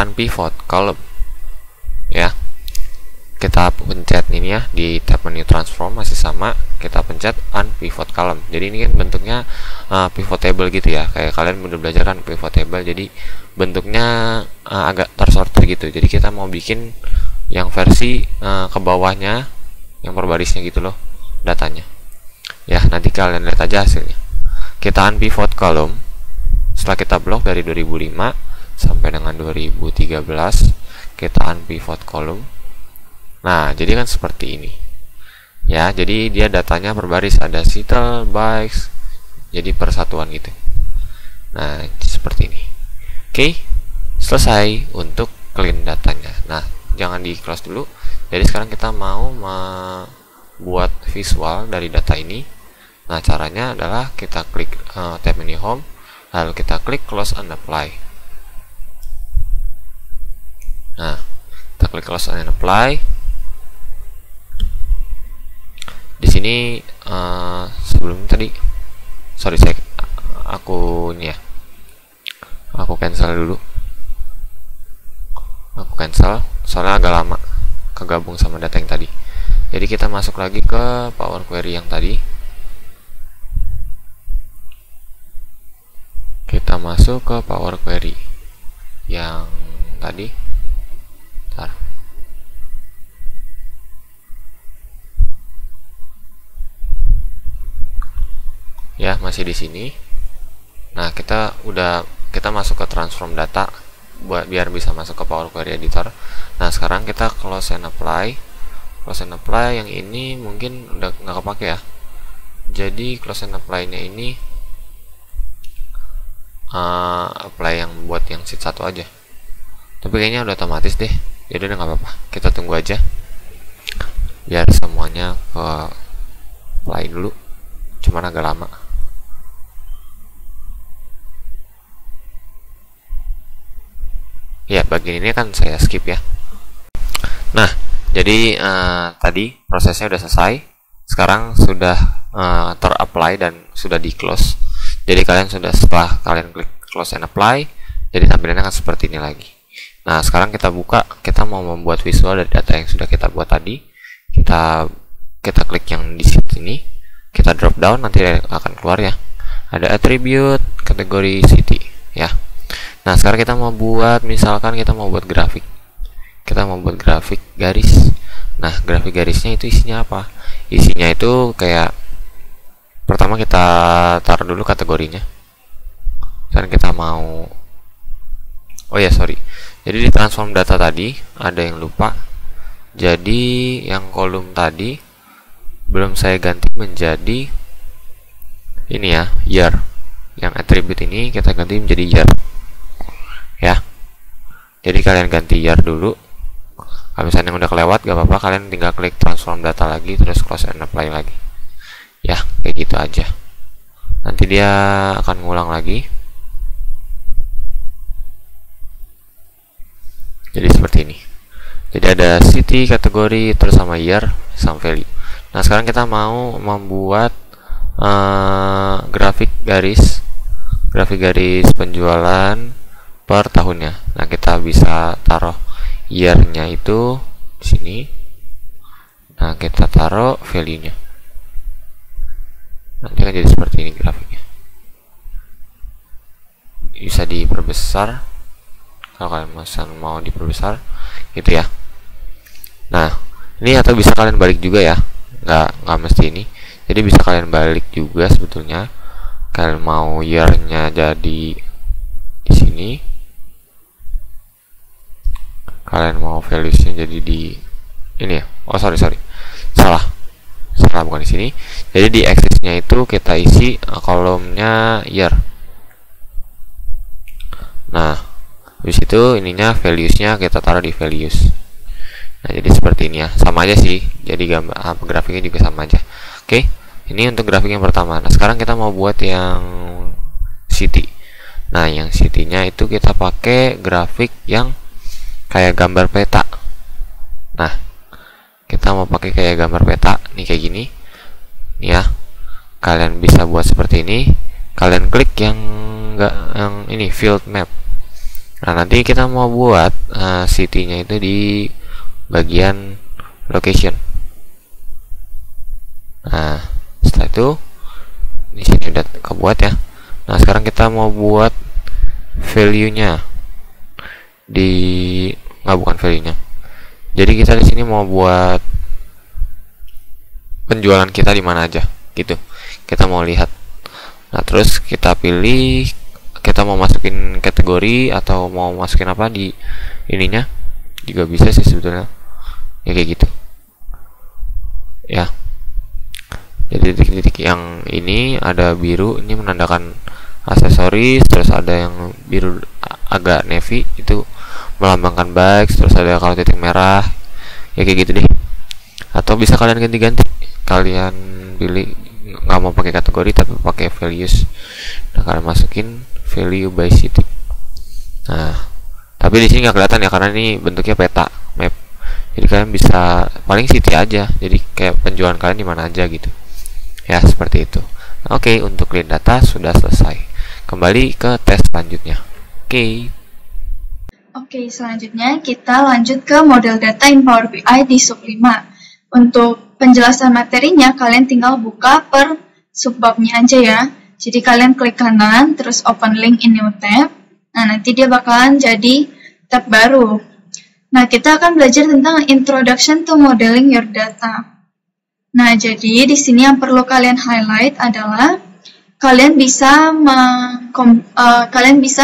unpivot column ya. Kita pencet ini ya, di tab menu transform masih sama, kita pencet unpivot column. Jadi ini kan bentuknya pivot table gitu ya, kayak kalian udah belajar kan pivot table. Jadi bentuknya agak tersortir gitu. Jadi kita mau bikin yang versi ke bawahnya, yang per barisnya gitu loh datanya ya. Nanti kalian lihat aja hasilnya. Kita unpivot column. Setelah kita blok dari 2005 sampai dengan 2013, kita unpivot column. Nah, jadi kan seperti ini ya. Jadi dia datanya per baris, ada title, bikes, jadi persatuan gitu. Nah, seperti ini. Oke, selesai untuk clean datanya. Nah, jangan di close dulu. Jadi sekarang kita mau membuat visual dari data ini. Nah, caranya adalah kita klik tab menu home, lalu kita klik close and apply. Nah, kita klik close and apply. Di sini sebelum tadi, sorry, aku ini ya, aku cancel dulu. Aku cancel soalnya agak lama kegabung sama data yang tadi. Jadi kita masuk lagi ke Power Query yang tadi. kita masuk ke Power Query yang tadi. Bentar. Ya, masih di sini. Nah, kita masuk ke transform data biar bisa masuk ke Power Query Editor. Nah, sekarang kita close and apply. Close and apply yang ini mungkin udah nggak kepake ya. Jadi close and apply-nya ini apply yang buat yang sheet 1 aja. Tapi kayaknya udah otomatis deh. Jadi udah nggak apa-apa. Kita tunggu aja. Biar semuanya ke apply dulu. Cuman agak lama. Ya, bagian ini kan saya skip ya. Nah, jadi tadi prosesnya udah selesai. Sekarang sudah ter-apply dan sudah di-close. Jadi kalian setelah kalian klik close and apply, jadi tampilannya akan seperti ini lagi. Nah, sekarang kita buka, kita mau membuat visual dari data yang sudah kita buat tadi. Kita klik yang di sini, kita drop down, nanti akan keluar ya. Ada attribute, kategori city ya. Nah, sekarang kita mau buat, misalkan kita mau buat grafik. Kita mau buat grafik garis. Nah, grafik garisnya itu isinya apa? Isinya itu kayak, pertama kita taruh dulu kategorinya. Dan kita mau, oh ya sorry, jadi di transform data tadi ada yang lupa. Jadi yang kolom tadi belum saya ganti menjadi ini ya, year. Yang attribute ini kita ganti menjadi year ya. Jadi kalian ganti year dulu. Kalau misalnya yang udah kelewat gak apa-apa, kalian tinggal klik transform data lagi, terus close and apply lagi ya, kayak gitu aja. Nanti dia akan ngulang lagi. Jadi seperti ini. Jadi ada city, kategori, terus sama year, sama value. Nah, sekarang kita mau membuat grafik garis penjualan per tahunnya. Nah, kita bisa taruh year-nya itu di sini. Nah, kita taruh value-nya. Nanti akan jadi seperti ini grafiknya. Bisa diperbesar kalau kalian mau diperbesar gitu ya. Nah, ini atau bisa kalian balik juga ya. Nggak mesti ini. Jadi bisa kalian balik juga sebetulnya. Kalian mau year-nya jadi di sini. Kalian mau values-nya jadi di ini ya. Oh, sorry. Salah bukan di sini. Jadi di axis-nya itu kita isi kolomnya year. Nah, habis itu ininya values-nya kita taruh di values. Nah, jadi seperti ini ya. Sama aja sih. Jadi grafiknya juga sama aja. Oke, ini untuk grafik yang pertama. Nah, sekarang kita mau buat yang city. Nah, yang city-nya itu kita pakai grafik yang kayak gambar peta. Nah, kita mau pakai kayak gambar peta nih, kayak gini nih ya. Kalian bisa buat seperti ini. Kalian klik yang ini field map. Nah, nanti kita mau buat city-nya itu di bagian location. Nah, setelah itu di sini udah kebuat ya. Nah, sekarang kita mau buat value-nya bukan value-nya. Jadi kita di sini mau buat penjualan kita di mana aja gitu. Kita mau lihat. Nah, terus kita pilih, kita mau masukin kategori atau mau masukin apa di ininya juga bisa sih sebetulnya ya, kayak gitu ya. Jadi titik-titik yang ini ada biru, ini menandakan aksesoris, terus ada yang biru agak navy itu melambangkan bikes, terus ada kalau titik merah ya, kayak gitu deh. Atau bisa kalian ganti-ganti, kalian pilih nggak mau pakai kategori tapi pakai values. Nah, kalian masukin value by city. Nah, tapi di sini nggak kelihatan ya karena ini bentuknya peta map. Jadi kalian bisa paling city aja, jadi kayak penjualan kalian di mana aja gitu ya, seperti itu. Nah, oke, untuk clean data sudah selesai. Kembali ke tes selanjutnya. Oke, selanjutnya kita lanjut ke model data in Power BI di sub 5. Untuk penjelasan materinya, kalian tinggal buka per subbabnya aja ya. Jadi kalian klik kanan, terus open link in new tab. Nah, nanti dia bakalan jadi tab baru. Nah, kita akan belajar tentang Introduction to Modeling Your Data. Nah, jadi di sini yang perlu kalian highlight adalah kalian bisa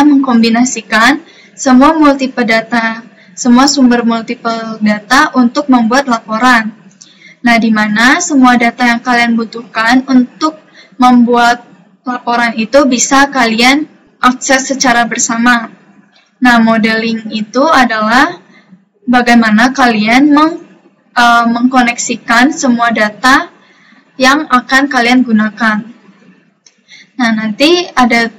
mengkombinasikan semua multiple data, semua sumber multiple data untuk membuat laporan. Nah, di mana semua data yang kalian butuhkan untuk membuat laporan itu bisa kalian akses secara bersama. Nah, modeling itu adalah bagaimana kalian mengkoneksikan semua data yang akan kalian gunakan. Nah, nanti ada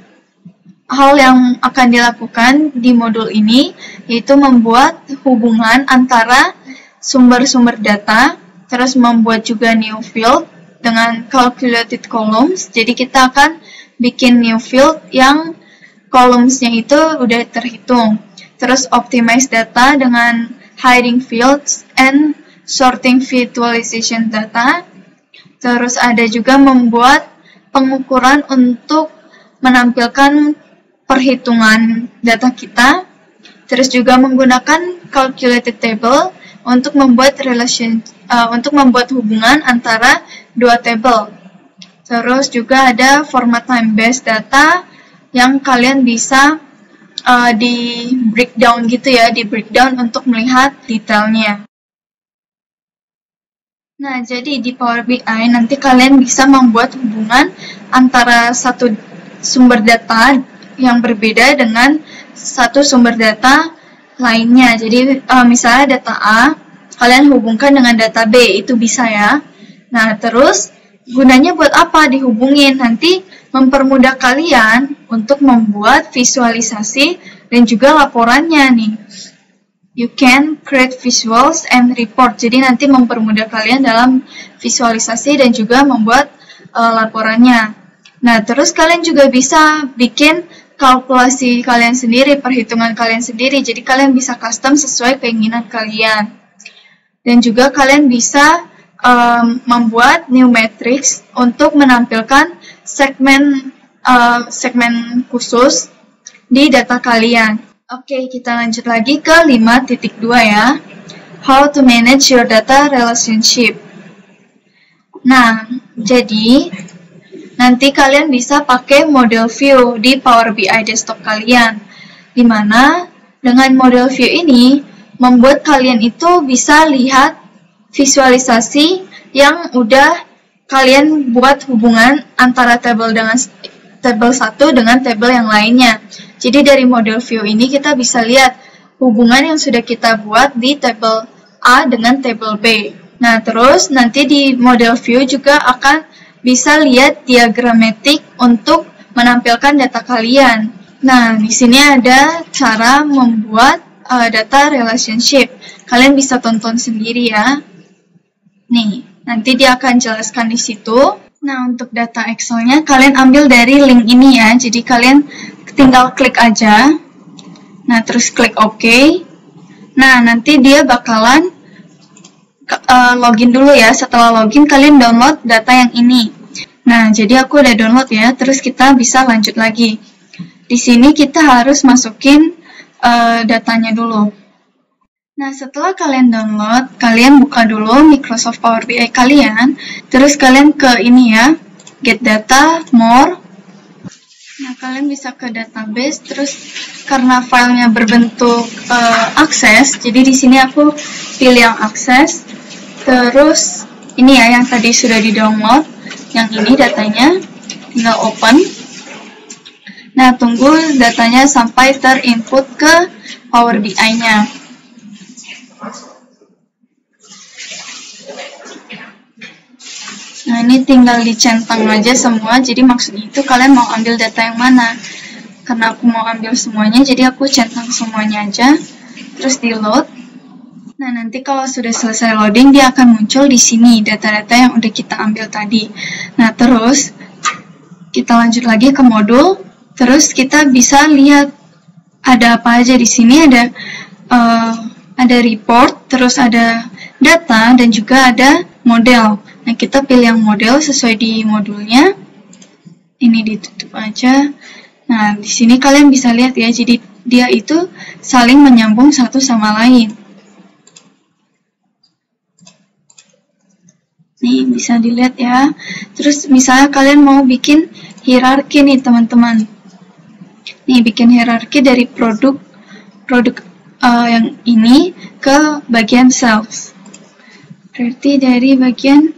hal yang akan dilakukan di modul ini, yaitu membuat hubungan antara sumber-sumber data, terus membuat juga new field dengan calculated columns. Jadi kita akan bikin new field yang columns-nya itu udah terhitung. Terus optimize data dengan hiding fields and sorting visualization data. Terus ada juga membuat pengukuran untuk menampilkan perhitungan data kita. Terus juga menggunakan calculated table untuk membuat hubungan antara dua table. Terus juga ada format time based data yang kalian bisa di breakdown gitu ya, di breakdown untuk melihat detailnya. Nah, jadi di Power BI nanti kalian bisa membuat hubungan antara satu sumber data yang berbeda dengan satu sumber data lainnya. Jadi misalnya data A, kalian hubungkan dengan data B, itu bisa ya. Nah, terus gunanya buat apa dihubungin? Nanti mempermudah kalian untuk membuat visualisasi dan juga laporannya nih. You can create visuals and report. Jadi nanti mempermudah kalian dalam visualisasi dan juga membuat laporannya. Nah, terus kalian juga bisa bikin kalkulasi kalian sendiri, perhitungan kalian sendiri. Jadi kalian bisa custom sesuai keinginan kalian. Dan juga kalian bisa membuat new matrix untuk menampilkan segmen khusus di data kalian. Oke, kita lanjut lagi ke 5.2 ya. How to manage your data relationship. Nah, jadi nanti kalian bisa pakai model view di Power BI desktop kalian. Dimana dengan model view ini membuat kalian itu bisa lihat visualisasi yang udah kalian buat hubungan antara tabel 1 dengan tabel yang lainnya. Jadi dari model view ini kita bisa lihat hubungan yang sudah kita buat di tabel A dengan tabel B. Nah, terus nanti di model view juga akan bisa lihat diagramatik untuk menampilkan data kalian. Nah, di sini ada cara membuat data relationship. Kalian bisa tonton sendiri ya. Nih, nanti dia akan jelaskan di situ. Nah, untuk data Excel-nya kalian ambil dari link ini ya. Jadi kalian tinggal klik aja. Nah, terus klik OK. Nah, nanti dia bakalan login dulu ya. Setelah login, kalian download data yang ini. Nah, jadi aku udah download ya. Terus kita bisa lanjut lagi. Di sini kita harus masukin datanya dulu. Nah, setelah kalian download, kalian buka dulu Microsoft Power BI kalian. Terus kalian ke ini ya, Get Data, More. Nah, kalian bisa ke database. Terus karena filenya berbentuk akses, jadi di sini aku pilih yang akses. Terus ini ya yang tadi sudah di-download. Yang ini datanya, tinggal open. Nah, tunggu datanya sampai terinput ke Power BI-nya. Nah, ini tinggal dicentang aja semua. Jadi maksudnya itu kalian mau ambil data yang mana. Karena aku mau ambil semuanya, jadi aku centang semuanya aja. Terus di load. Nah, nanti kalau sudah selesai loading, dia akan muncul di sini data-data yang udah kita ambil tadi. Nah, terus kita lanjut lagi ke modul. Terus kita bisa lihat ada apa aja di sini. Ada report, terus ada data, dan juga ada model. Nah, kita pilih yang model sesuai di modulnya. Ini ditutup aja. Nah, di sini kalian bisa lihat ya, jadi dia itu saling menyambung satu sama lain. Nih, bisa dilihat ya. Terus misalnya kalian mau bikin hierarki nih, teman-teman. Nih, bikin hierarki dari produk yang ini ke bagian sales. Berarti dari bagian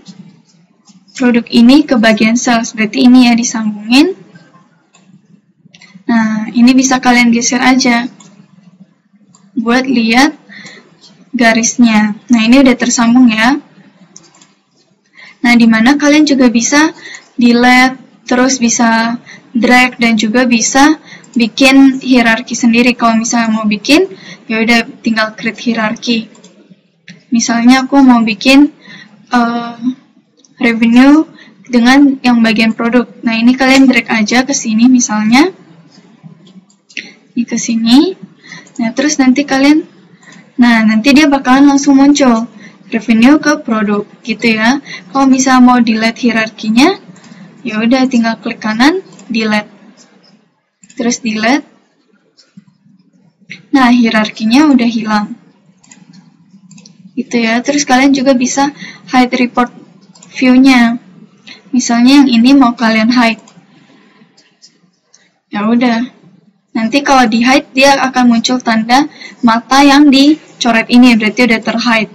produk ini ke bagian sales. Berarti ini ya disambungin. Nah, ini bisa kalian geser aja buat lihat garisnya. Nah, ini udah tersambung ya. Nah, dimana kalian juga bisa delete, terus bisa drag, dan juga bisa bikin hierarki sendiri. Kalau misalnya mau bikin, ya udah tinggal create hierarki. Misalnya aku mau bikin revenue dengan yang bagian produk. Nah, ini kalian drag aja ke sini misalnya. Ini ke sini. Nah, terus nanti kalian, nanti dia bakalan langsung muncul revenue ke produk gitu ya. Kalau misalnya mau delete hierarkinya, ya udah tinggal klik kanan, delete. Terus delete. Nah, hierarkinya udah hilang. Gitu ya. Terus kalian juga bisa hide report view-nya. Misalnya yang ini mau kalian hide. Ya udah. Nanti kalau di hide dia akan muncul tanda mata yang dicoret ini, berarti udah terhide.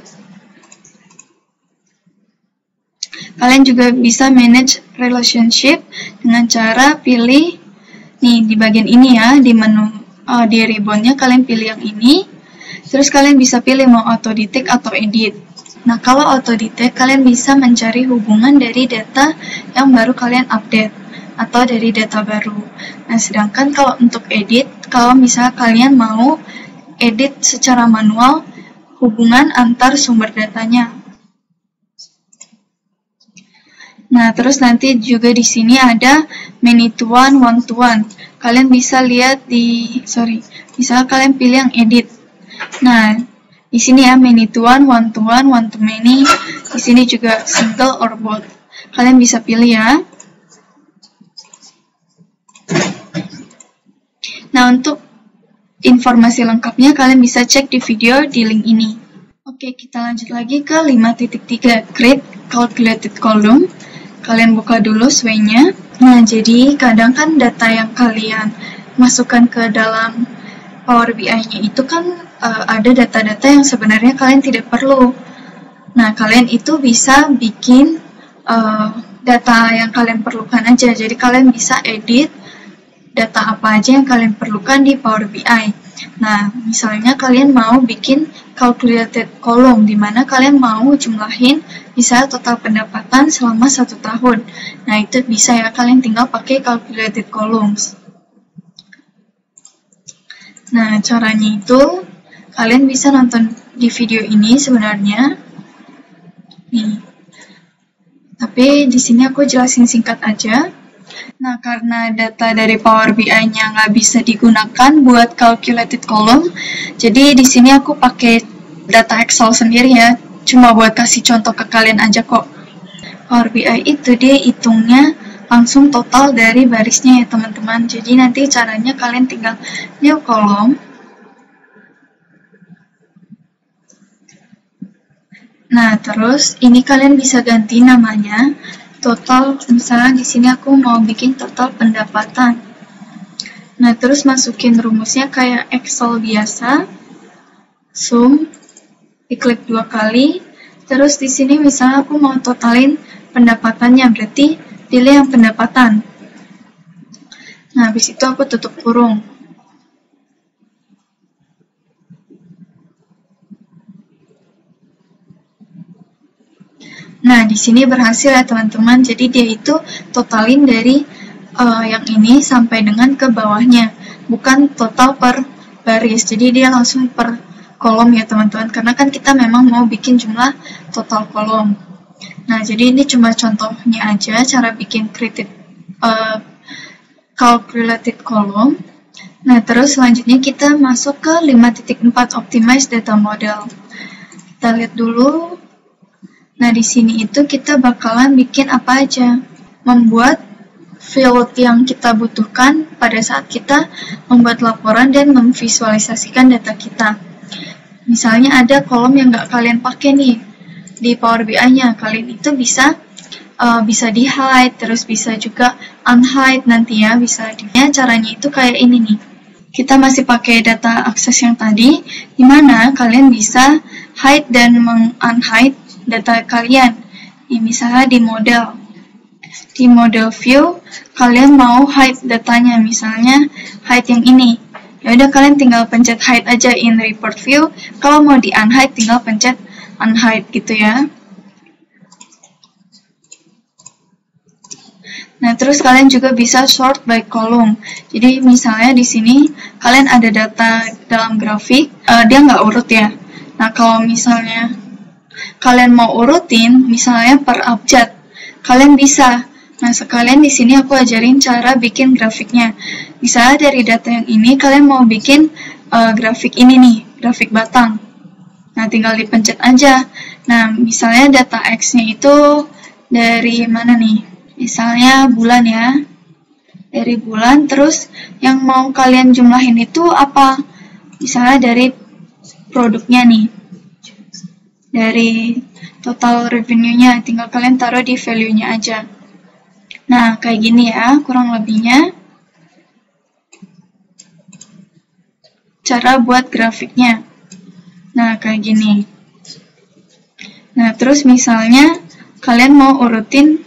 Kalian juga bisa manage relationship dengan cara pilih nih di bagian ini ya, di menu di ribbonnya kalian pilih yang ini. Terus kalian bisa pilih mau auto detect atau edit. Nah, kalau auto detect kalian bisa mencari hubungan dari data yang baru kalian update atau dari data baru. Nah, sedangkan kalau untuk edit, kalau misalnya kalian mau edit secara manual hubungan antar sumber datanya. Nah, terus nanti juga di sini ada many to one, one to one. Kalian bisa lihat misalnya kalian pilih yang edit. Nah, di sini ya many to one to many. Di sini juga single or both. Kalian bisa pilih ya. Nah, untuk informasi lengkapnya kalian bisa cek di video di link ini. Oke, kita lanjut lagi ke 5.3 create calculated column. Kalian buka dulu sway-nya. Nah, jadi kadang kan data yang kalian masukkan ke dalam Power BI-nya itu kan ada data-data yang sebenarnya kalian tidak perlu. Nah, kalian itu bisa bikin data yang kalian perlukan aja. Jadi kalian bisa edit data apa aja yang kalian perlukan di Power BI. Nah, misalnya kalian mau bikin calculated column, di mana kalian mau jumlahin bisa total pendapatan selama 1 tahun. Nah, itu bisa ya, kalian tinggal pakai calculated columns. Nah, caranya itu kalian bisa nonton di video ini sebenarnya. Nih. Tapi di sini aku jelasin singkat aja. Nah, karena data dari Power BI-nya nggak bisa digunakan buat calculated column, jadi di sini aku pakai data Excel sendiri ya, cuma buat kasih contoh ke kalian aja kok. Power BI itu dia hitungnya langsung total dari barisnya ya teman-teman. Jadi nanti caranya kalian tinggal new column. Nah, terus ini kalian bisa ganti namanya. Total, misalnya di sini aku mau bikin total pendapatan. Nah, terus masukin rumusnya kayak Excel biasa. Sum, diklik 2 kali. Terus di sini misalnya aku mau totalin pendapatannya, berarti pilih yang pendapatan. Nah, habis itu aku tutup kurung. Nah, di sini berhasil ya teman-teman. Jadi dia itu totalin dari yang ini sampai dengan ke bawahnya, bukan total per baris. Jadi dia langsung per kolom ya teman-teman. Karena kan kita memang mau bikin jumlah total kolom. Nah, jadi ini cuma contohnya aja cara bikin calculated column. Nah, terus selanjutnya kita masuk ke 5.4 optimize data model. Kita lihat dulu. Nah, di sini itu kita bakalan bikin apa aja? Membuat field yang kita butuhkan pada saat kita membuat laporan dan memvisualisasikan data kita. Misalnya ada kolom yang nggak kalian pakai nih di Power BI-nya, kalian itu bisa di-hide, terus bisa juga un-hide nanti ya, caranya itu kayak ini nih. Kita masih pakai data akses yang tadi, dimana kalian bisa hide dan meng-unhide data kalian. Ini misalnya di model view, kalian mau hide datanya, misalnya hide yang ini. Ya udah, kalian tinggal pencet hide aja in report view. Kalau mau di unhide, tinggal pencet unhide gitu ya. Nah, terus kalian juga bisa sort by column. Jadi misalnya di sini kalian ada data dalam grafik, dia nggak urut ya. Nah, kalau misalnya kalian mau urutin, misalnya per abjad, kalian bisa. Nah, sekalian di sini aku ajarin cara bikin grafiknya. Misalnya dari data yang ini, kalian mau bikin grafik ini nih, grafik batang. Nah, tinggal dipencet aja. Nah, misalnya data X-nya itu dari mana nih? Misalnya bulan ya. Dari bulan, terus yang mau kalian jumlahin itu apa? Misalnya dari produknya nih. Dari total revenue-nya, tinggal kalian taruh di value-nya aja. Nah, kayak gini ya, kurang lebihnya. Cara buat grafiknya. Nah, kayak gini. Nah, terus misalnya kalian mau urutin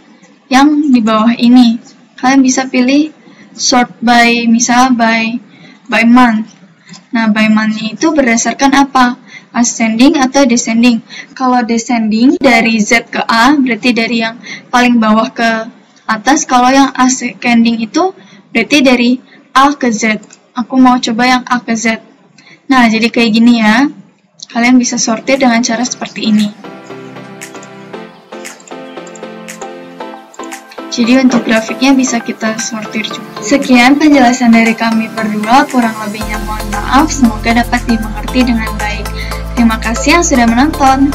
yang di bawah ini. Kalian bisa pilih sort by, misal by month. Nah, by month-nya itu berdasarkan apa? Ascending atau descending. Kalau descending dari Z ke A, berarti dari yang paling bawah ke atas. Kalau yang ascending itu berarti dari A ke Z. Aku mau coba yang A ke Z. Nah, jadi kayak gini ya. Kalian bisa sortir dengan cara seperti ini. Jadi untuk grafiknya bisa kita sortir juga. Sekian penjelasan dari kami berdua, kurang lebihnya mohon maaf, semoga dapat dimengerti dengan baik. Terima kasih yang sudah menonton.